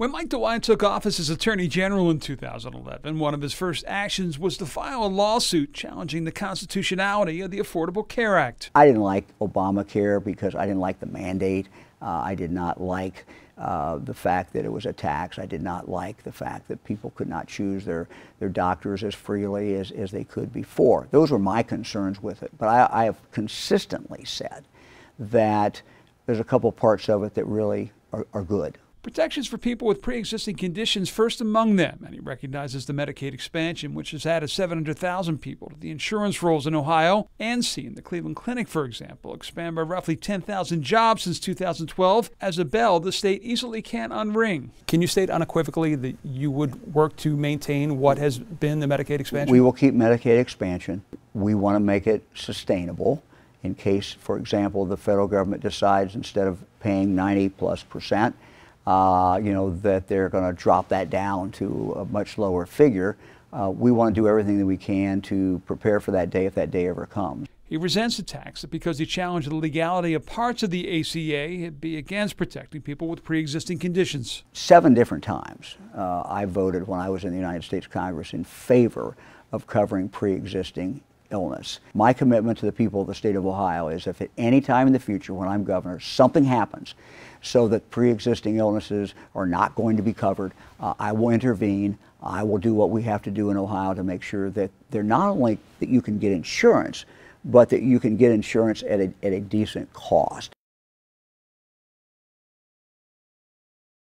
When Mike DeWine took office as Attorney General in 2011, one of his first actions was to file a lawsuit challenging the constitutionality of the Affordable Care Act. I didn't like Obamacare because I didn't like the mandate. I did not like the fact that it was a tax. I did not like the fact that people could not choose their doctors as freely as they could before. Those were my concerns with it. But I have consistently said that there's a couple parts of it that really are good. Protections for people with pre-existing conditions first among them, and he recognizes the Medicaid expansion, which has added 700,000 people to the insurance rolls in Ohio, and seen the Cleveland Clinic, for example, expand by roughly 10,000 jobs since 2012, as a bell the state easily can't unring. Can you state unequivocally that you would work to maintain what has been the Medicaid expansion? We will keep Medicaid expansion. We want to make it sustainable in case, for example, the federal government decides instead of paying 90+%, that they're going to drop that down to a much lower figure. We want to do everything that we can to prepare for that day if that day ever comes. He resents attacks that because he challenged the legality of parts of the ACA, it'd be against protecting people with pre-existing conditions. 7 different times I voted when I was in the United States Congress in favor of covering pre-existing illness. My commitment to the people of the state of Ohio is if at any time in the future when I'm governor something happens so that pre-existing illnesses are not going to be covered, I will intervene. I will do what we have to do in Ohio to make sure that they're not only that you can get insurance, but that you can get insurance at a decent cost.